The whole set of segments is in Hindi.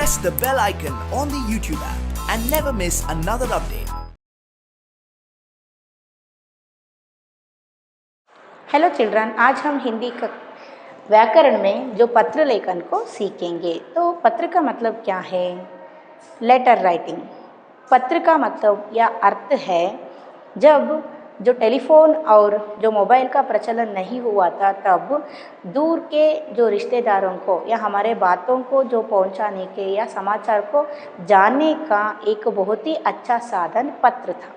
press the bell icon on the YouTube app and never miss another update. Hello children, आज हम हिंदी का व्याकरण में जो पत्र लेखन को सीखेंगे। तो पत्र का मतलब क्या है? Letter writing. पत्र का मतलब या अर्थ है जब जो टेलीफोन और जो मोबाइल का प्रचलन नहीं हुआ था, तब दूर के जो रिश्तेदारों को या हमारे बातों को जो पहुंचाने के या समाचार को जानने का एक बहुत ही अच्छा साधन पत्र था।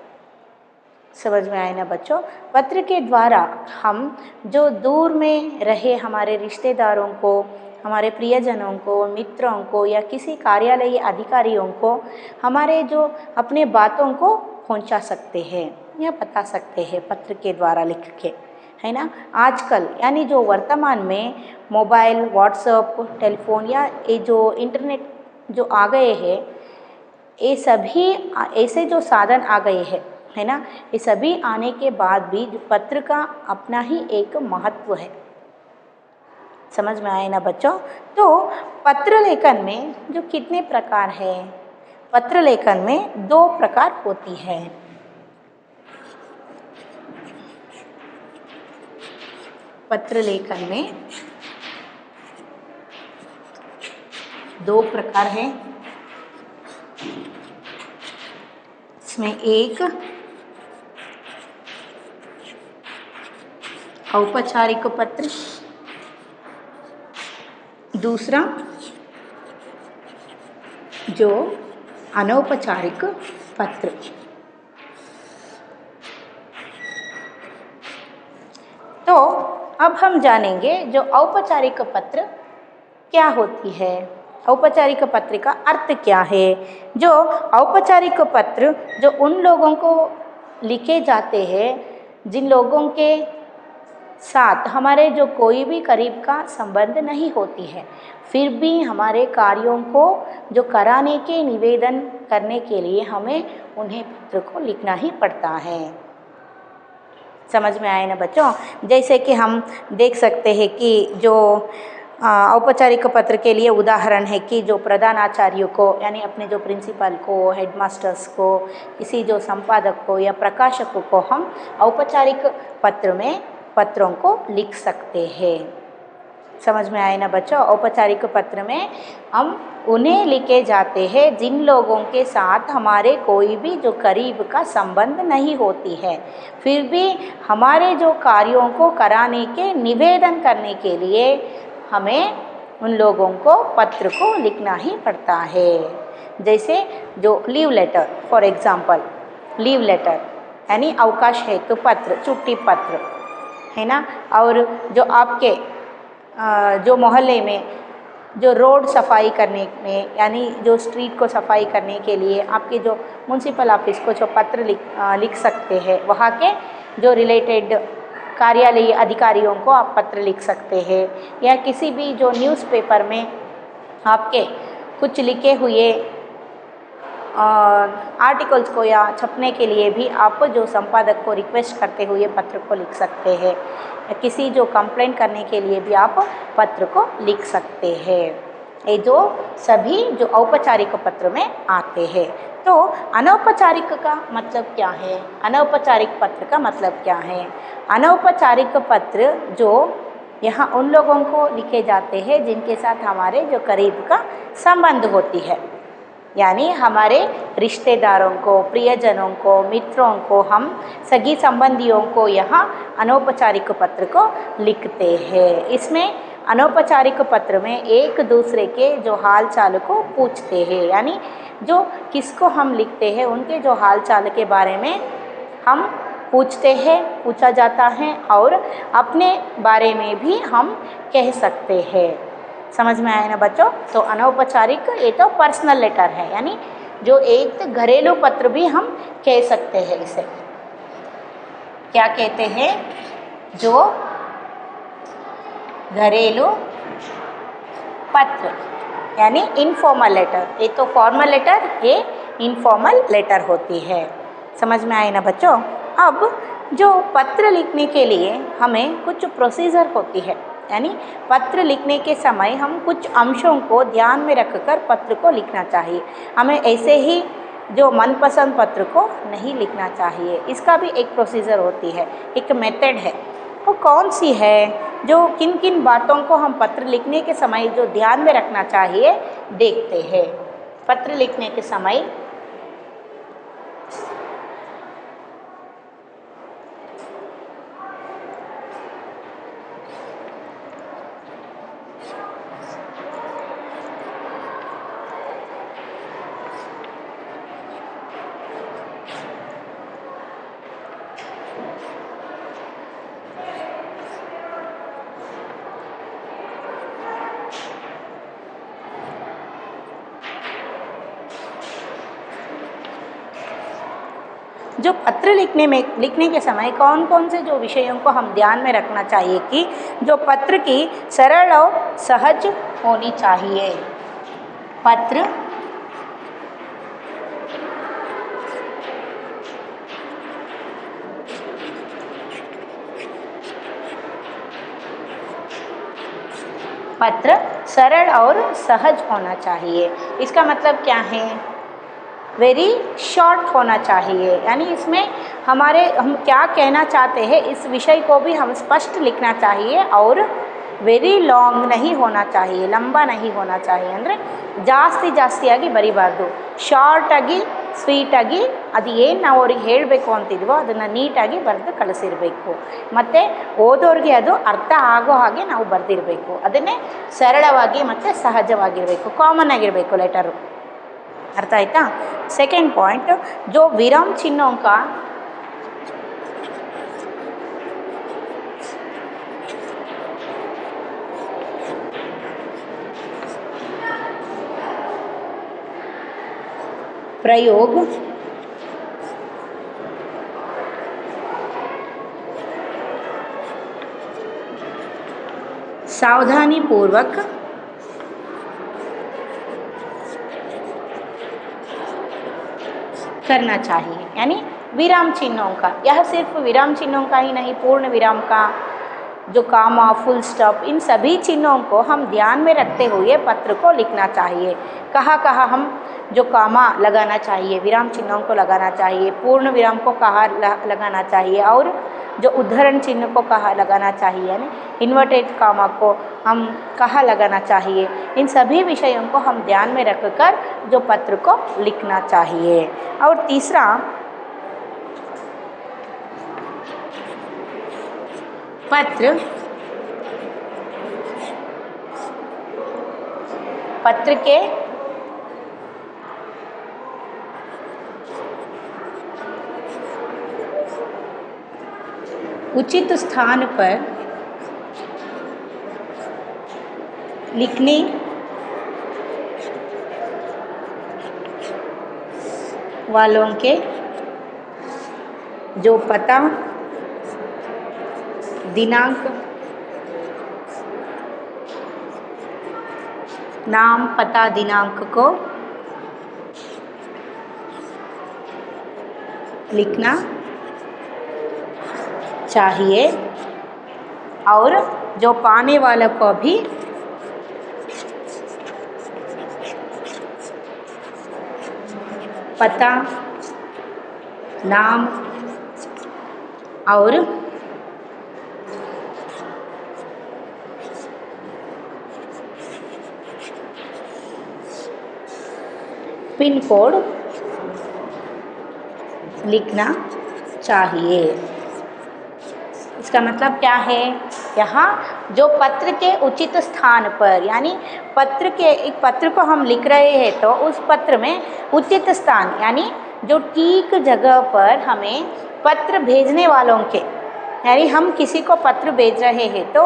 समझ में आए ना बच्चों? पत्र के द्वारा हम जो दूर में रहे हमारे रिश्तेदारों को, हमारे प्रियजनों को, मित्रों को या किसी कार्यालयीय अधिकारियों को हमारे जो अपने बातों को पहुंचा सकते हैं या बता सकते हैं पत्र के द्वारा लिख के, है ना। आजकल यानी जो वर्तमान में मोबाइल, व्हाट्सएप, टेलीफोन या ये जो इंटरनेट जो आ गए हैं, ये सभी ऐसे जो साधन आ गए हैं, है ना, ये सभी आने के बाद भी पत्र का अपना ही एक महत्व है। समझ में आए ना बच्चों? तो पत्र लेखन में जो कितने प्रकार है? पत्र लेखन में 2 प्रकार होती है। पत्र लेखन में 2 प्रकार है। इसमें एक औपचारिक पत्र, दूसरा जो अनौपचारिक पत्र। तो अब हम जानेंगे जो औपचारिक पत्र क्या होती है, औपचारिक पत्र का अर्थ क्या है। जो औपचारिक पत्र जो उन लोगों को लिखे जाते हैं जिन लोगों के साथ हमारे जो कोई भी करीब का संबंध नहीं होती है, फिर भी हमारे कार्यों को जो कराने के निवेदन करने के लिए हमें उन्हें पत्र को लिखना ही पड़ता है। समझ में आए ना बच्चों? जैसे कि हम देख सकते हैं कि जो औपचारिक पत्र के लिए उदाहरण है कि जो प्रधानाचार्यों को यानी अपने जो प्रिंसिपल को, हेडमास्टर्स को, किसी जो संपादक को या प्रकाशकों को हम औपचारिक पत्र में पत्रों को लिख सकते हैं। समझ में आए ना बच्चों? औपचारिक पत्र में हम उन्हें लिखे जाते हैं जिन लोगों के साथ हमारे कोई भी जो करीब का संबंध नहीं होती है, फिर भी हमारे जो कार्यों को कराने के निवेदन करने के लिए हमें उन लोगों को पत्र को लिखना ही पड़ता है। जैसे जो leave letter, for example leave letter यानी अवकाश हेतु पत्र, छुट्टी पत्र, है ना। और जो आपके जो मोहल्ले में जो रोड सफाई करने में यानी जो स्ट्रीट को सफाई करने के लिए आपके जो म्युनिसिपल ऑफिस को जो पत्र लिख सकते हैं, वहाँ के जो रिलेटेड कार्यालयीय अधिकारियों को आप पत्र लिख सकते हैं। या किसी भी जो न्यूज़पेपर में आपके कुछ लिखे हुए आर्टिकल्स को या छपने के लिए भी आप जो संपादक को रिक्वेस्ट करते हुए पत्र को लिख सकते हैं। किसी जो कंप्लेंट करने के लिए भी आप पत्र को लिख सकते हैं। ये जो सभी जो औपचारिक पत्र में आते हैं। तो अनौपचारिक का मतलब क्या है? अनौपचारिक पत्र का मतलब क्या है? अनौपचारिक पत्र जो यहाँ उन लोगों को लिखे जाते हैं जिनके साथ हमारे जो करीब का संबंध होती है, यानी हमारे रिश्तेदारों को, प्रियजनों को, मित्रों को, हम सगी संबंधियों को यहाँ अनौपचारिक पत्र को लिखते हैं। इसमें अनौपचारिक पत्र में एक दूसरे के जो हाल चाल को पूछते हैं, यानी जो किसको हम लिखते हैं उनके जो हाल चाल के बारे में हम पूछते हैं, पूछा जाता है, और अपने बारे में भी हम कह सकते हैं। समझ में आया ना बच्चों? तो अनौपचारिक ये तो पर्सनल लेटर है, यानी जो एक घरेलू पत्र भी हम कह सकते हैं। इसे क्या कहते हैं? जो घरेलू पत्र यानी इनफॉर्मल लेटर। ये तो फॉर्मल लेटर, ये इनफॉर्मल लेटर होती है। समझ में आए ना बच्चों? अब जो पत्र लिखने के लिए हमें कुछ प्रोसीजर होती है, यानी पत्र लिखने के समय हम कुछ अंशों को ध्यान में रखकर पत्र को लिखना चाहिए। हमें ऐसे ही जो मनपसंद पत्र को नहीं लिखना चाहिए। इसका भी एक प्रोसीजर होती है, एक मेथड है। वो कौन सी है, जो किन किन बातों को हम पत्र लिखने के समय जो ध्यान में रखना चाहिए देखते हैं। पत्र लिखने के समय जो पत्र लिखने के समय कौन कौन से जो विषयों को हम ध्यान में रखना चाहिए कि जो पत्र की सरल और सहज होनी चाहिए। पत्र पत्र सरल और सहज होना चाहिए। इसका मतलब क्या है, वेरी शॉर्ट होना चाहिए, यानी इसमें हम क्या कहना चाहते हैं इस विषय को भी हम स्पष्ट लिखना चाहिए और ವೆರಿ ಲಾಂಗ್ नहीं होना चाहिए, लंबा नहीं होना चाहिए। ಅಂದರೆ ಜಾಸ್ತಿಯಾಗಿ ಬರಿಬಾರ್ದು, ಶಾರ್ಟಾಗಿ ಸ್ವೀಟಾಗಿ ಅದು ಏನು ನಾವು ಅವ್ರಿಗೆ ಹೇಳಬೇಕು ಅಂತಿದ್ವೋ ಅದನ್ನು ನೀಟಾಗಿ ಬರೆದು ಕಳಿಸಿರಬೇಕು, ಮತ್ತು ಓದೋರಿಗೆ ಅದು ಅರ್ಥ ಆಗೋ ಹಾಗೆ ನಾವು ಬರೆದಿರಬೇಕು। ಅದನ್ನೇ ಸರಳವಾಗಿ ಮತ್ತು ಸಹಜವಾಗಿರಬೇಕು, ಕಾಮನ್ ಆಗಿರಬೇಕು ಲೆಟರು। अर्थ आयता। सेकेंड पॉइंट, जो विराम चिन्हों का प्रयोग सावधानी पूर्वक करना चाहिए। यानी विराम चिन्हों का, यह सिर्फ विराम चिन्हों का ही नहीं, पूर्ण विराम का, जो कामा, फुल स्टॉप, इन सभी चिन्हों को हम ध्यान में रखते हुए पत्र को लिखना चाहिए। कहाँ हम जो कामा लगाना चाहिए, विराम चिन्हों को लगाना चाहिए, पूर्ण विराम को कहाँ लगाना चाहिए, और जो उद्धरण चिन्ह को कहाँ लगाना चाहिए, यानी इन्वर्टेड कामा को हम कहाँ लगाना चाहिए, इन सभी विषयों को हम ध्यान में रखकर जो पत्र को लिखना चाहिए। और तीसरा, पत्र के उचित स्थान पर लिखने वालों के जो पता, दिनांक, नाम, पता, दिनांक को लिखना चाहिए, और जो पाने वालों को भी पता, नाम और पिन कोड लिखना चाहिए। इसका मतलब क्या है, यहाँ जो पत्र के उचित स्थान पर, यानी एक पत्र को हम लिख रहे हैं तो उस पत्र में उचित स्थान, यानी जो ठीक जगह पर हमें पत्र भेजने वालों के, यानी हम किसी को पत्र भेज रहे हैं तो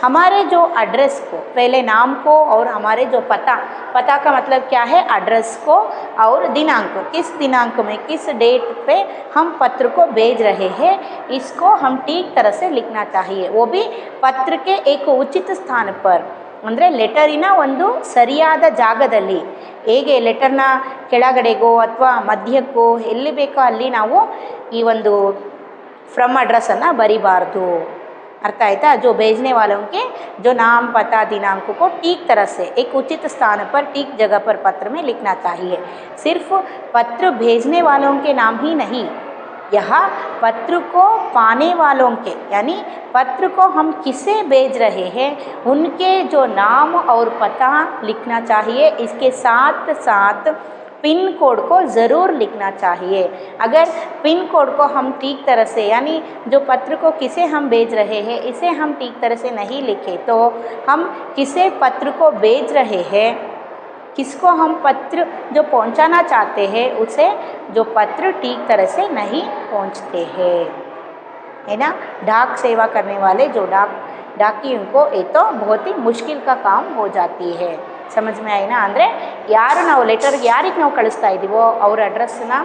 हमारे जो एड्रेस को, पहले नाम को और हमारे जो पता का मतलब क्या है, एड्रेस को, और दिनांक, किस दिनांक में किस डेट पे हम पत्र को भेज रहे हैं, इसको हम ठीक तरह से लिखना चाहिए। वो भी पत्र के एक उचित स्थान पर, ಅಂದರೆ ಲೆಟರಿನ ಒಂದು ಸರಿಯಾದ ಜಾಗದಲ್ಲಿ, ಹೇಗೆ ಲೆಟರ್ನ ಕೆಳಗಡೆಗೋ ಅಥವಾ ಮಧ್ಯಕ್ಕೋ ಎಲ್ಲಿ ಬೇಕೋ ಅಲ್ಲಿ ನಾವು ಈ ಒಂದು ಫ್ರಮ್ ಅಡ್ರೆಸ್ಸನ್ನು ಬರಿಬಾರ್ದು, अर्थ आयता। जो भेजने वालों के जो नाम पता दिनांक को ठीक तरह से एक उचित स्थान पर ठीक जगह पर पत्र में लिखना चाहिए। सिर्फ पत्र भेजने वालों के नाम ही नहीं, यह पत्र को पाने वालों के यानी पत्र को हम किसे भेज रहे हैं उनके जो नाम और पता लिखना चाहिए। इसके साथ साथ पिन कोड को ज़रूर लिखना चाहिए। अगर पिन कोड को हम ठीक तरह से यानी जो पत्र को किसे हम भेज रहे हैं इसे हम ठीक तरह से नहीं लिखे तो हम किसे पत्र को भेज रहे हैं, किसको हम पत्र जो पहुंचाना चाहते हैं उसे जो पत्र ठीक तरह से नहीं पहुंचते हैं, है ना। डाक सेवा करने वाले जो डाकियों को ये तो बहुत ही मुश्किल का काम हो जाती है। समझ में आई ना। ಅಂದರೆ ಯಾರು ನಾವು ಲೆಟರ್ ಯಾರಿಗೆ ನಾವು ಕಳಿಸ್ತಾ ಇದ್ದೀವೋ ಅವರ ಅಡ್ರೆಸ್ಸನ್ನ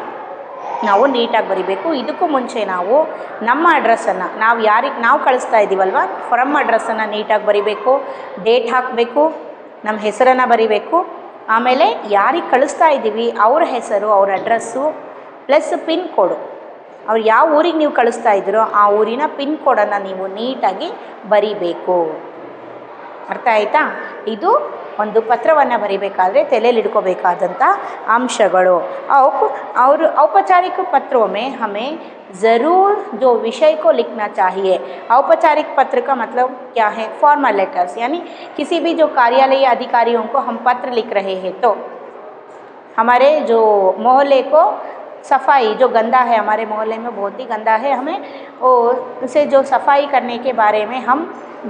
ನಾವು ನೀಟಾಗಿ ಬರಿಬೇಕು। ಇದಕ್ಕೂ ಮುಂಚೆ ನಾವು ನಮ್ಮ ಅಡ್ರೆಸ್ಸನ್ನು ನಾವು ಯಾರಿಗೆ ನಾವು ಕಳಿಸ್ತಾ ಇದ್ದೀವಲ್ವ ಫ್ರಮ್ ಅಡ್ರೆಸ್ಸನ್ನು ನೀಟಾಗಿ ಬರಿಬೇಕು, ಡೇಟ್ ಹಾಕಬೇಕು, ನಮ್ಮ ಹೆಸರನ್ನು ಬರಿಬೇಕು, ಆಮೇಲೆ ಯಾರಿಗೆ ಕಳಿಸ್ತಾ ಇದ್ದೀವಿ ಅವ್ರ ಹೆಸರು ಅವ್ರ ಅಡ್ರೆಸ್ಸು ಪ್ಲಸ್ ಪಿನ್ ಕೋಡು, ಅವ್ರು ಯಾವ ಊರಿಗೆ ನೀವು ಕಳಿಸ್ತಾ ಇದ್ದೀರೋ ಆ ಊರಿನ ಪಿನ್ ಕೋಡನ್ನು ನೀವು ನೀಟಾಗಿ ಬರಿಬೇಕು। ಅರ್ಥ ಆಯಿತಾ। ಇದು ಒಂದು ಪತ್ರವನ್ನು ಬರಿಬೇಕಾದ್ರೆ ತಲೆಯಲ್ಲಿ ಇಟ್ಕೋಬೇಕಾದಂಥ ಅಂಶಗಳು। और औपचारिक पत्रों में हमें ज़रूर जो विषय को लिखना चाहिए। औपचारिक पत्र का मतलब क्या है? फॉर्मल लेटर्स, यानी किसी भी जो कार्यालयीय अधिकारियों को हम पत्र लिख रहे हैं तो हमारे जो मोहल्ले को सफाई जो गंदा है, हमारे मोहल्ले में बहुत ही गंदा है, हमें उसे जो सफाई करने के बारे में हम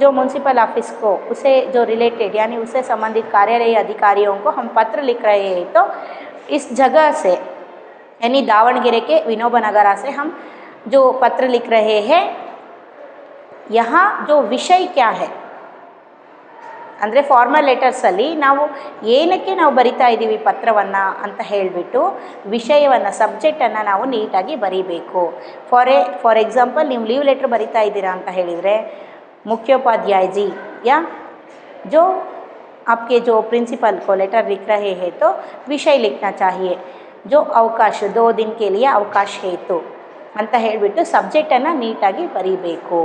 जो म्यूनसिपल ऑफिस को उसे जो रिलेटेड यानी उससे संबंधित कार्यालयीय अधिकारियों को हम पत्र लिख रहे हैं तो इस जगह से यानी दावणಗೆರೆ के विनोबा नगरा से हम जो पत्र लिख रहे हैं यहाँ जो विषय क्या है ಅಂದರೆ ಫಾರ್ಮಲ್ ಲೆಟರ್ಸಲ್ಲಿ ನಾವು ಏನಕ್ಕೆ ನಾವು ಬರಿತಾ ಇದ್ದೀವಿ ಪತ್ರವನ್ನು ಅಂತ ಹೇಳಿಬಿಟ್ಟು ವಿಷಯವನ್ನು ಸಬ್ಜೆಕ್ಟನ್ನು ನಾವು ನೀಟಾಗಿ ಬರೀಬೇಕು। ಫಾರ್ ಎಕ್ಸಾಂಪಲ್ ನೀವು ಲೀವ್ ಲೆಟ್ರ್ ಬರಿತಾ ಇದ್ದೀರಾ ಅಂತ ಹೇಳಿದರೆ मुख्योपाध्याय जी या जो आपके जो प्रिंसिपल को लेटर लिख रहे हैं तो विषय लिखना चाहिए। जो अवकाश 2 दिन के लिए अवकाश है तो ಅಂತ ಹೇಳಿಬಿಟ್ಟು ಸಬ್ಜೆಕ್ಟನ್ನು ನೀಟಾಗಿ ಬರೀಬೇಕು।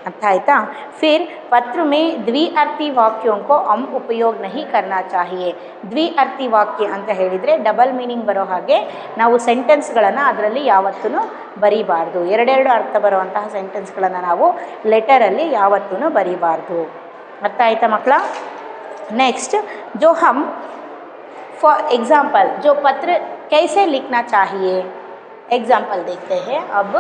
ಅರ್ಥ ಆಯ್ತಾ। फिर पत्र में द्विअर्थी वाक्यों को हम उपयोग नहीं करना चाहिए। द्विअर्थी वाक्य ಅಂತ ಹೇಳಿದರೆ ಡಬಲ್ ಮೀನಿಂಗ್ ಬರೋ ಹಾಗೆ ನಾವು ಸೆಂಟೆನ್ಸ್ಗಳನ್ನು ಅದರಲ್ಲಿ ಯಾವತ್ತೂ ಬರೀಬಾರ್ದು। ಎರಡೆರಡು ಅರ್ಥ ಬರುವಂತಹ ಸೆಂಟೆನ್ಸ್ಗಳನ್ನು ನಾವು ಲೆಟರಲ್ಲಿ ಯಾವತ್ತೂ ಬರೀಬಾರ್ದು। ಅರ್ಥ ಆಯ್ತಾ ಮಕ್ಕಳ। नेक्स्ट जो हम फॉर एग्ज़ाम्पल जो पत्र कैसे लिखना चाहिए एग्जाम्पल देखते हैं। अब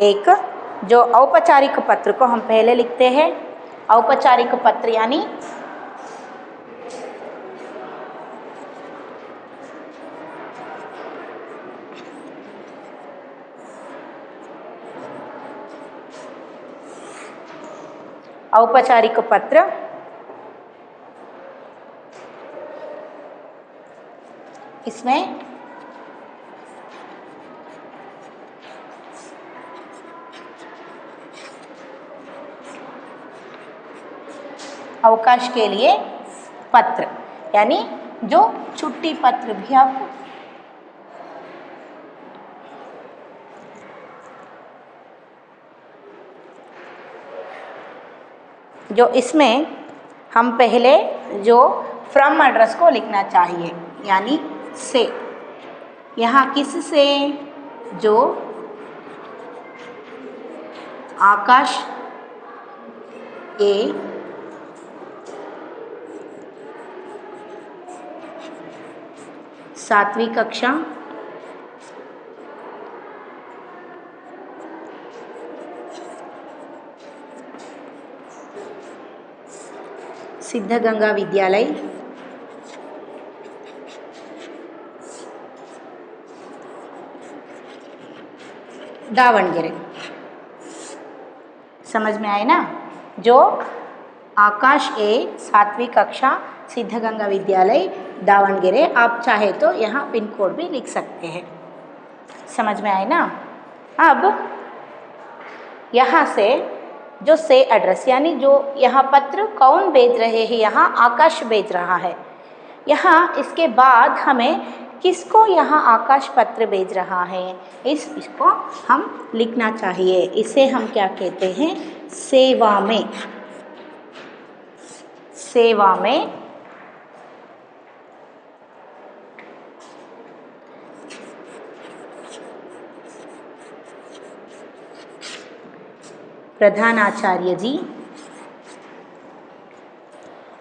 एक जो औपचारिक पत्र को हम पहले लिखते हैं। औपचारिक पत्र यानी औपचारिक पत्र इसमें अवकाश के लिए पत्र यानी जो छुट्टी पत्र भी आप जो इसमें हम पहले जो फ्रॉम एड्रेस को लिखना चाहिए यानी से, यहाँ किस से? जो आकाश ए सातवीं कक्षा सिद्धगंगा विद्यालय दावणಗೆರೆ। समझ में आए ना। जो आकाश ए 7वीं कक्षा सिद्धगंगा विद्यालय दावणಗೆರೆ, आप चाहे तो यहाँ पिन कोड भी लिख सकते हैं। समझ में आए ना। अब यहाँ से जो से एड्रेस यानी जो यहाँ पत्र कौन भेज रहे हैं, यहाँ आकाश भेज रहा है। यहाँ इसके बाद हमें किसको यहाँ आकाश पत्र भेज रहा है इसको हम लिखना चाहिए। इसे हम क्या कहते हैं, सेवा में। सेवा में प्रधानाचार्य जी,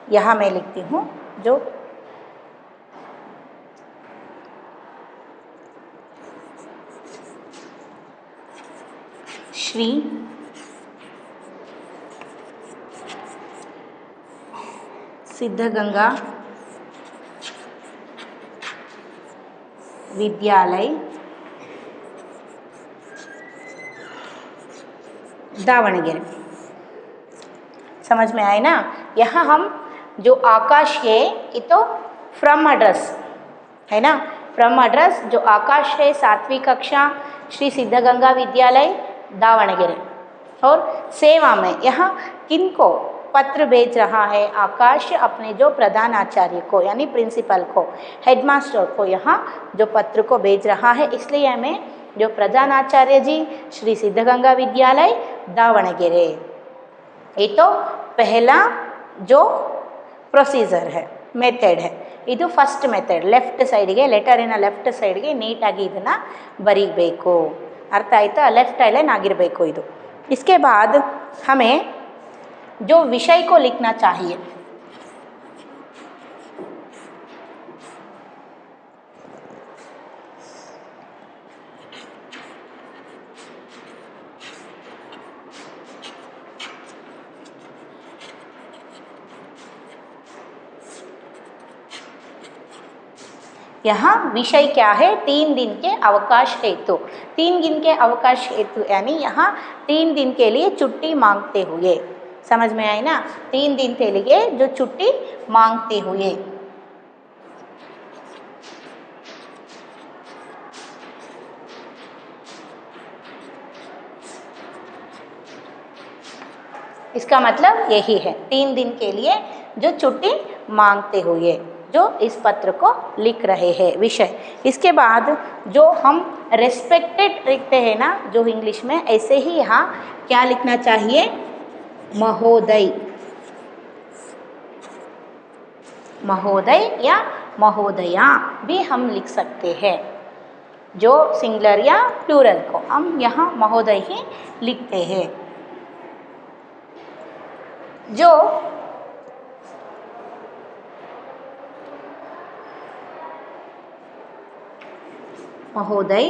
यहाँ मैं लिखती हूँ जो श्री सिद्धगंगा विद्यालय दावणगेरे। समझ में आए ना। यहाँ हम जो आकाश है ये तो फ्रॉम एड्रेस है ना, फ्रॉम एड्रेस जो आकाश है 7वीं कक्षा श्री सिद्धगंगा विद्यालय दावणगेरे। और सेवा में यहाँ किनको पत्र भेज रहा है, आकाश अपने जो प्रधान आचार्य को यानी प्रिंसिपल को, हेडमास्टर को यहाँ जो पत्र को भेज रहा है, इसलिए हमें जो प्रधान आचार्य जी श्री सिद्धगंगा विद्यालय दावणगेरे। ये तो पहला जो प्रोसीजर है, ಮೆಥಡ್ है। ಇದು ಫಸ್ಟ್ ಮೆಥಡ್, ಲೆಫ್ಟ್ ಸೈಡ್ಗೆ ಲೆಟರಿನ ಲೆಫ್ಟ್ ಸೈಡ್ಗೆ ನೀಟಾಗಿ ಇದನ್ನು ಬರೀಬೇಕು, ಅರ್ಥ ಆಯ್ತಾ, ಲೆಫ್ಟ್ ಐಲೈನ್ ಆಗಿರಬೇಕು ಇದು। इसके बाद हमें जो विषय को लिखना चाहिए, यहाँ विषय क्या है, 3 दिन के अवकाश हेतु। 3 दिन के अवकाश हेतु यानी यहाँ 3 दिन के लिए छुट्टी मांगते हुए, समझ में आई ना, 3 दिन के लिए जो छुट्टी मांगते हुए। इसका मतलब यही है, 3 दिन के लिए जो छुट्टी मांगते हुए जो इस पत्र को लिख रहे हैं विषय। इसके बाद जो हम रेस्पेक्टेड लिखते हैं ना जो इंग्लिश में, ऐसे ही यहाँ क्या लिखना चाहिए, महोदय, महोदय या महोदया भी हम लिख सकते हैं। जो सिंगुलर या प्लूरल को हम यहाँ महोदय ही लिखते हैं। जो महोदय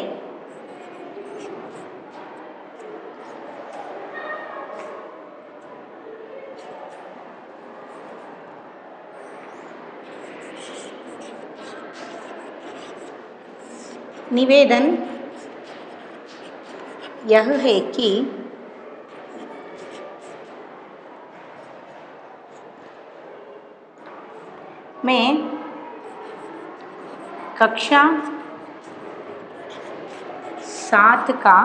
निवेदन यह है कि मैं कक्षा 7 का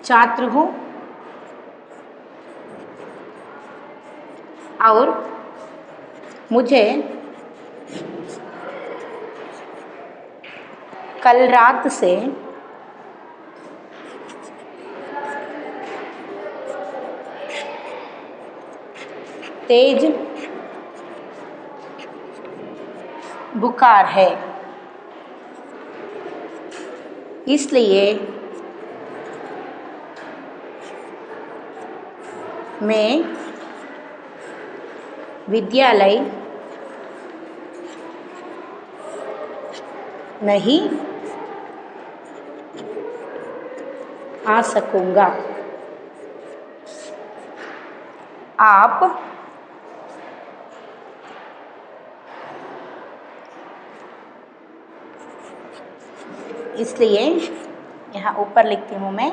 छात्र हूँ और मुझे कल रात से तेज बुखार है, इसलिए मैं विद्यालय नहीं आ सकूँगा। आप इसलिए यहाँ ऊपर लिखती हूँ मैं,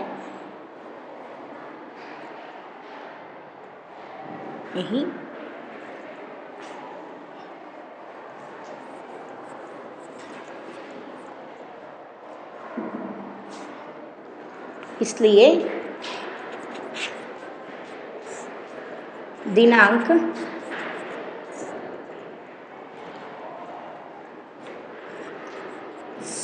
यही इसलिए दिनांक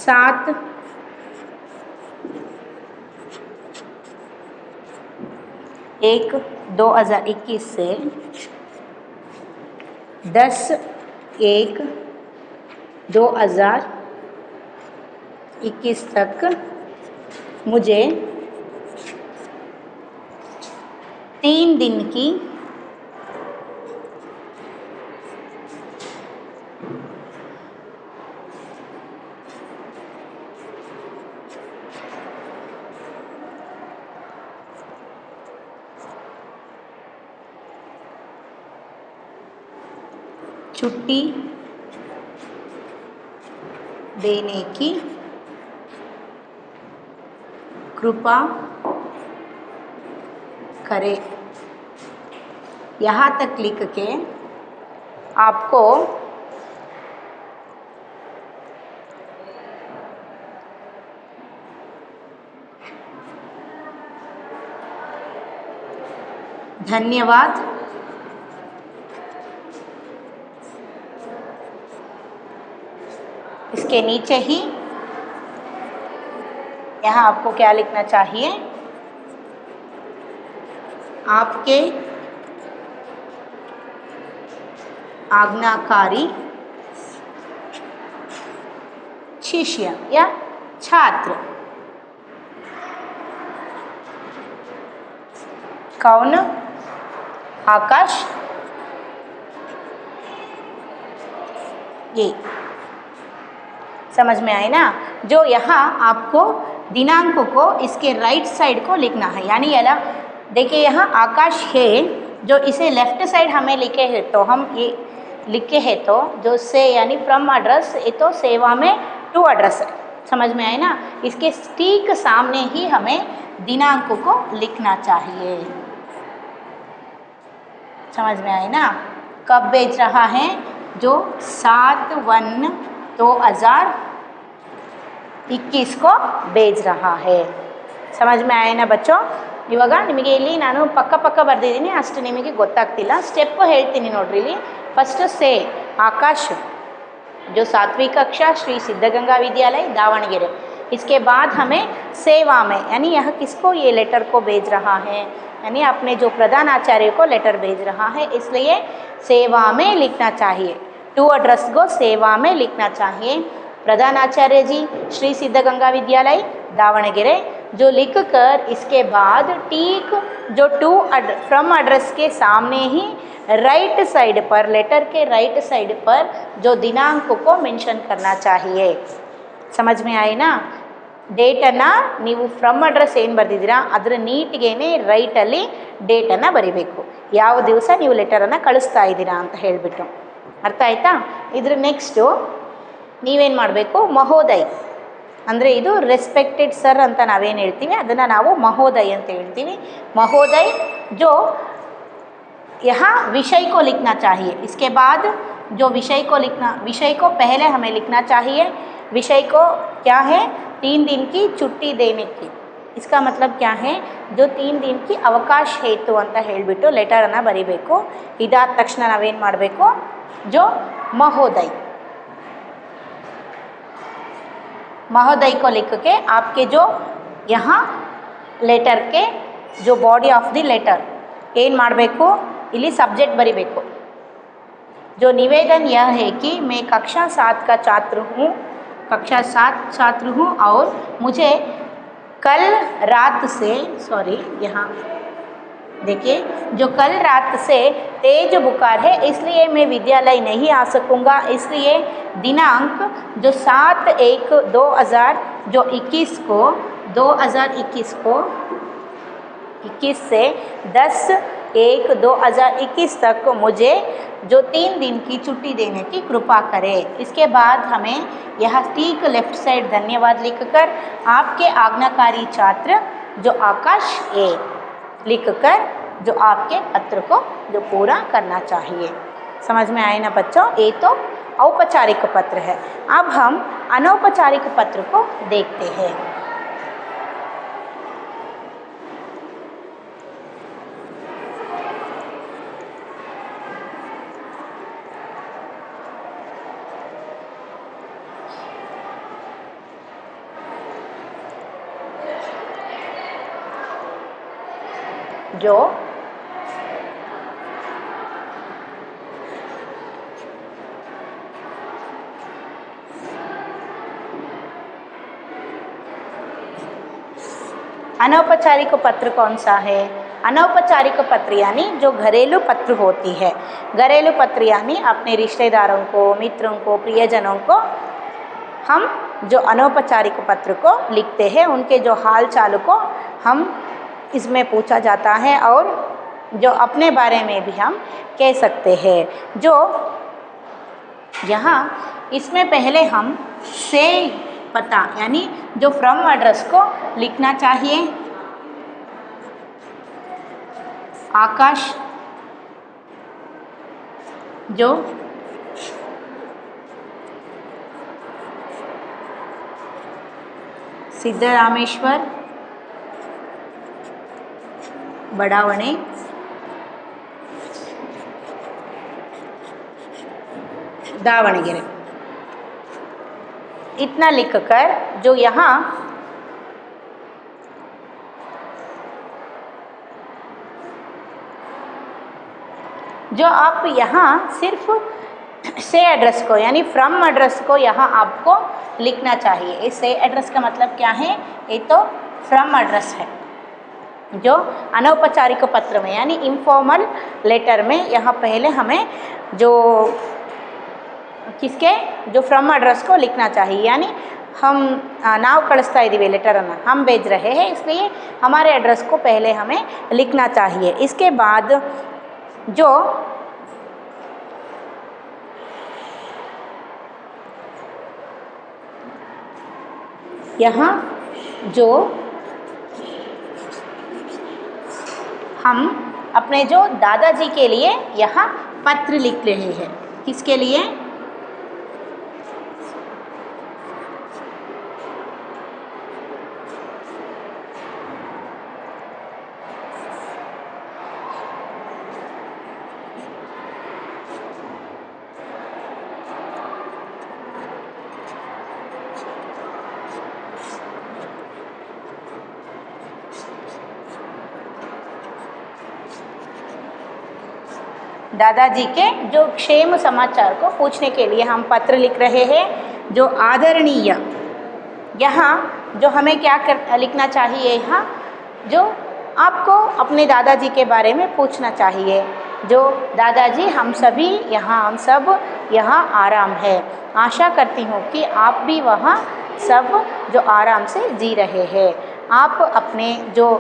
7/1/2021 से 10/1/2021 तक मुझे 3 दिन की छुट्टी देने की कृपा करें। यहाँ तक लिख के आपको धन्यवाद इसके नीचे ही यहाँ आपको क्या लिखना चाहिए, आपके आज्ञाकारी शिष्य या छात्र कौन? आकाश। ये समझ में आए ना? जो यहाँ आपको दिनांक को इसके राइट साइड को लिखना है, यानी ये देखिए यहाँ आकाश है, जो इसे लेफ्ट साइड हमें लिखे हैं तो हम ये लिखे हैं तो जो से यानी फ्रॉम एड्रेस, ये तो सेवा में टू एड्रेस है। समझ में आए ना? इसके ठीक सामने ही हमें दिनांक को लिखना चाहिए। समझ में आए ना? कब भेज रहा है? जो 7/1/2021 को भेज रहा है। समझ में आए ना बच्चों? ಇವಾಗ ನಿಮಗೆ ಇಲ್ಲಿ ನಾನು ಪಕ್ಕ ಬರೆದಿದ್ದೀನಿ, ಅಷ್ಟು ನಿಮಗೆ ಗೊತ್ತಾಗ್ತಿಲ್ಲ. ಸ್ಟೆಪ್ ಹೇಳ್ತೀನಿ ನೋಡ್ರಿ. ಇಲ್ಲಿ ಫಸ್ಟ್ ಸೇ आकाश जो 7वीं कक्षा श्री सिद्धगंगा विद्यालय दावणगेरे। इसके बाद हमें सेवा में, यानी यह किसको ये लेटर को भेज रहा है, यानी अपने जो प्रधान आचार्य को लेटर भेज रहा है, इसलिए सेवा में लिखना चाहिए। टू एड्रेस को सेवा में लिखना चाहिए। प्रधान आचार्य जी श्री सिद्धगंगा विद्यालय दावणगेरे, जो लिख कर इसके बाद ठीक जो टू फ्रॉम एड्रेस के सामने ही राइट साइड पर, लेटर के राइट साइड पर जो दिनांक को मेंशन करना चाहिए। समझ में आए ना? ಡೇಟನ್ನು ನೀವು ಫ್ರಮ್ ಅಡ್ರೆಸ್ ಏನು ಬರೆದಿದ್ದೀರಾ ಅದರ ನೀಟ್ಗೇನೆ ರೈಟಲ್ಲಿ ಡೇಟನ್ನು ಬರಿಬೇಕು, ಯಾವ ದಿವಸ ನೀವು ಲೆಟರನ್ನು ಕಳಿಸ್ತಾ ಇದ್ದೀರಾ ಅಂತ ಹೇಳಿಬಿಟ್ಟು. ಅರ್ಥ ಆಯ್ತಾ? ಇದ್ರ ನೆಕ್ಸ್ಟು ನೀವೇನು ಮಾಡಬೇಕು, ಮಹೋದಯ್ ಅಂದರೆ ಇದು ರೆಸ್ಪೆಕ್ಟೆಡ್ ಸರ್ ಅಂತ ನಾವೇನು ಹೇಳ್ತೀವಿ ಅದನ್ನು ನಾವು ಮಹೋದಯ್ ಅಂತ ಹೇಳ್ತೀವಿ. ಮಹೋದಯ್ जो यहाँ विषय को लिखना चाहिए। इसके बाद जो विषय को पहले हमें लिखना चाहिए। विषय को क्या है? 3 दिन की छुट्टी देने की। इसका मतलब क्या है? जो 3 दिन की ಅವಕಾಶ ಹೇತು ಅಂತ ಹೇಳಿಬಿಟ್ಟು ಲೆಟರನ್ನು ಬರಿಬೇಕು. ಇದಾದ ತಕ್ಷಣ ನಾವೇನು ಮಾಡಬೇಕು, जो महोदय को लिख के आपके जो यहाँ लेटर के जो बॉडी ऑफ द लेटर ಏನು ಮಾಡಬೇಕು, ಇಲ್ಲಿ सब्जेक्ट बरीಬೇಕು। जो निवेदन यह है कि मैं कक्षा 7 का छात्र हूँ और मुझे कल रात से यहाँ देखिए, जो कल रात से तेज बुखार है इसलिए मैं विद्यालय नहीं आ सकूँगा। इसलिए दिनांक जो 7/1/2021 को 21 से 10/1/2021 तक मुझे जो 3 दिन की छुट्टी देने की कृपा करें। इसके बाद हमें यहाँ ठीक लेफ्ट साइड धन्यवाद लिखकर आपके आज्ञाकारी छात्र जो आकाश ए लिखकर जो आपके पत्र को जो पूरा करना चाहिए। समझ में आए ना बच्चों? ये तो औपचारिक पत्र है। अब हम अनौपचारिक पत्र को देखते हैं। जो अनौपचारिक पत्र कौन सा है? अनौपचारिक पत्र यानी जो घरेलू पत्र होती है। घरेलू पत्र यानी अपने रिश्तेदारों को, मित्रों को, प्रियजनों को हम जो अनौपचारिक पत्र को लिखते हैं, उनके जो हाल चाल को हम इसमें पूछा जाता है और जो अपने बारे में भी हम कह सकते हैं। जो यहाँ इसमें पहले हम से पता यानी जो फ्रॉम एड्रेस को लिखना चाहिए। आकाश जो सिद्धरामेश्वर बड़ावणे दावणಗೆರೆ, इतना लिखकर जो यहाँ जो आप यहाँ सिर्फ से एड्रेस को यानी फ्रॉम एड्रेस को यहाँ आपको लिखना चाहिए। इस से एड्रेस का मतलब क्या है? ये तो फ्रॉम एड्रेस है। जो अनौपचारिक पत्र में यानी इनफॉर्मल लेटर में यहाँ पहले हमें जो किसके जो फ्रॉम एड्रेस को लिखना चाहिए। यानी हम नाव कಳಿಸ್ತಾ ಇದ್ದೀವಿ लेटरನ್ನು हम भेज रहे हैं, इसलिए हमारे एड्रेस को पहले हमें लिखना चाहिए। इसके बाद जो यहाँ जो हम अपने जो दादाजी के लिए यहाँ पत्र लिख रहे हैं। किसके लिए? दादाजी के जो क्षेम समाचार को पूछने के लिए हम पत्र लिख रहे हैं। जो आदरणीय, यहाँ जो हमें क्या लिखना चाहिए? यहाँ जो आपको अपने दादाजी के बारे में पूछना चाहिए। जो दादाजी हम सब यहाँ आराम है। आशा करती हूँ कि आप भी वहाँ सब जो आराम से जी रहे हैं। आप अपने जो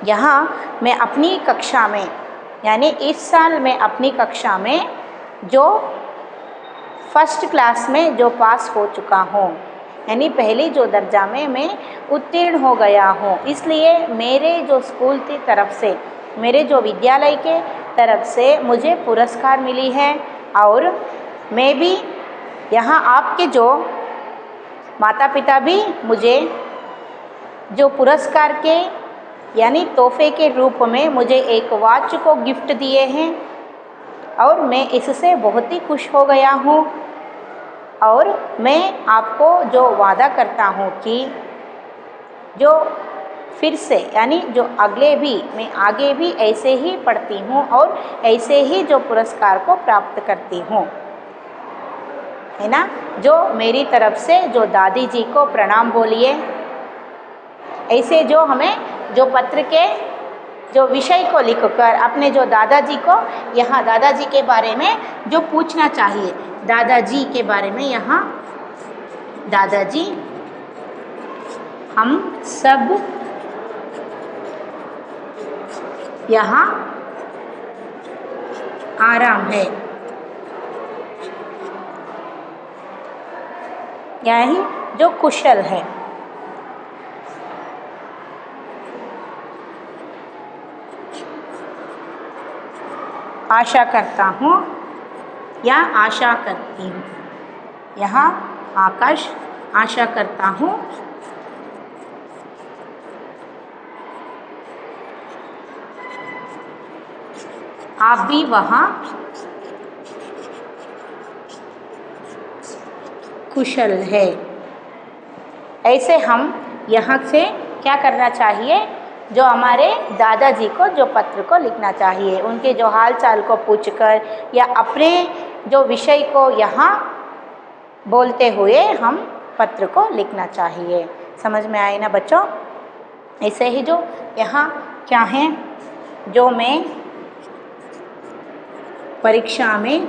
यहाँ मैं अपनी कक्षा में यानी इस साल मैं अपनी कक्षा में जो फर्स्ट क्लास में जो पास हो चुका हूँ, यानी पहली जो दर्जा में मैं उत्तीर्ण हो गया हूँ, इसलिए मेरे जो स्कूल की तरफ से, मेरे जो विद्यालय के तरफ से मुझे पुरस्कार मिली है। और मैं भी यहाँ आपके जो माता पिता भी मुझे जो पुरस्कार के यानी तोहफे के रूप में मुझे एक वॉच को गिफ्ट दिए हैं और मैं इससे बहुत ही खुश हो गया हूँ। और मैं आपको जो वादा करता हूँ कि जो फिर से यानी जो अगले भी मैं आगे भी ऐसे ही पढ़ती हूँ और ऐसे ही जो पुरस्कार को प्राप्त करती हूँ, है ना। जो मेरी तरफ से जो दादी जी को प्रणाम बोलिए। ऐसे जो हमें जो पत्र के जो विषय को लिखकर अपने जो दादाजी को यहाँ दादाजी के बारे में जो पूछना चाहिए, दादाजी के बारे में यहाँ दादाजी हम सब यहाँ आराम है, यानी जो कुशल है। आशा करता हूँ या आशा करती हूँ। यहाँ आकाश आशा करता हूँ आप भी वहाँ कुशल है। ऐसे हम यहाँ से क्या करना चाहिए? जो हमारे दादाजी को जो पत्र को लिखना चाहिए, उनके जो हाल चाल को पूछकर या अपने जो विषय को यहाँ बोलते हुए हम पत्र को लिखना चाहिए। समझ में आए ना बच्चों? ऐसे ही जो यहाँ क्या है, जो मैं परीक्षा में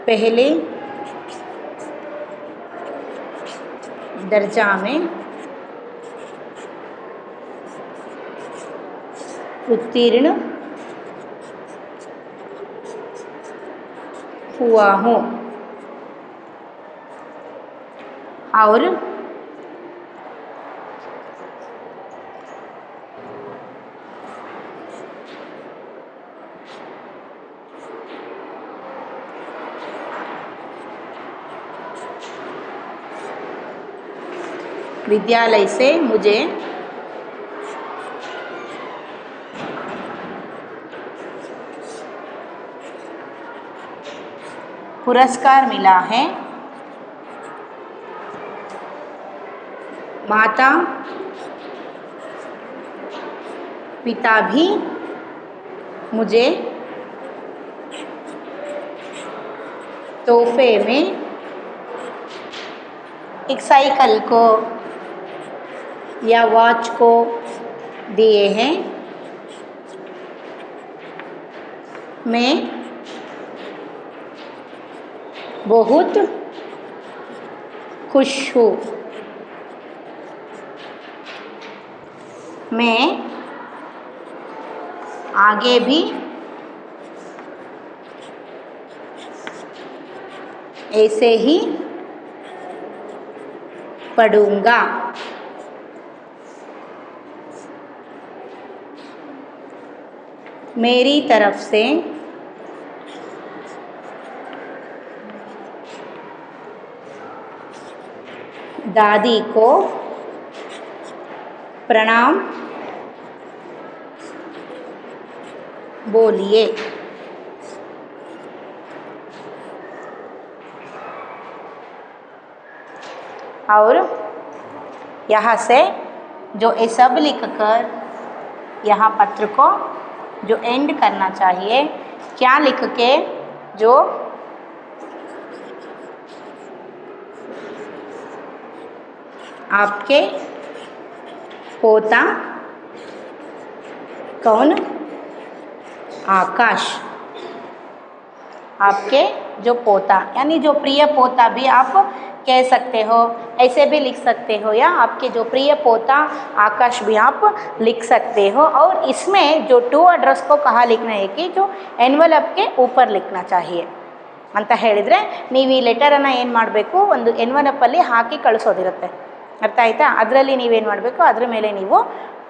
पहले दर्जा में उत्तीर्ण हुआ हूँ और विद्यालय से मुझे पुरस्कार मिला है। माता पिता भी मुझे तोहफे में एक साइकिल को या वॉच को दिए हैं। मैं बहुत खुश हूँ। मैं आगे भी ऐसे ही पढ़ूंगा। मेरी तरफ से दादी को प्रणाम बोलिए। और यहाँ से जो ये सब लिखकर यहाँ पत्र को जो एंड करना चाहिए, क्या लिख के जो आपके पोता कौन? आकाश। आपके जो पोता यानी जो प्रिय पोता भी आप कह सकते हो, ऐसे भी लिख सकते हो, या आपके जो प्रिय पोता आकाश भी आप लिख सकते हो। और इसमें जो टू एड्रेस को कहाँ लिखना है कि जो एनवलप के ऊपर लिखना चाहिए ಅಂತ ಹೇಳಿದರೆ, ನೀವು ಈ ಲೆಟರನ್ನು ಏನು ಮಾಡಬೇಕು, ಒಂದು ಎನ್ವಲಪ್ಪಲ್ಲಿ ಹಾಕಿ ಕಳಿಸೋದಿರುತ್ತೆ, ಅರ್ಥ ಆಯ್ತಾ? ಅದರಲ್ಲಿ ನೀವೇನು ಮಾಡಬೇಕು, ಅದ್ರ ಮೇಲೆ ನೀವು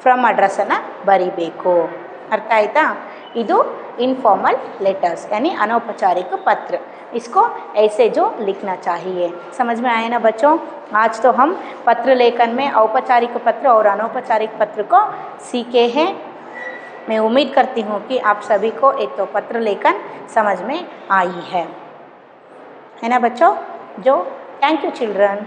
ಫ್ರಮ್ ಅಡ್ರೆಸ್ಸನ್ನು ಬರೀಬೇಕು, ಅರ್ಥ ಆಯ್ತಾ? ಇದು इनफॉर्मल लेटर्स यानी अनौपचारिक पत्र, इसको ऐसे जो लिखना चाहिए। समझ में आए ना बच्चों? आज तो हम पत्र लेखन में औपचारिक पत्र और अनौपचारिक पत्र को सीखे हैं। मैं उम्मीद करती हूँ कि आप सभी को एक तो पत्र लेखन समझ में आई है ना बच्चों? जो थैंक यू चिल्ड्रन।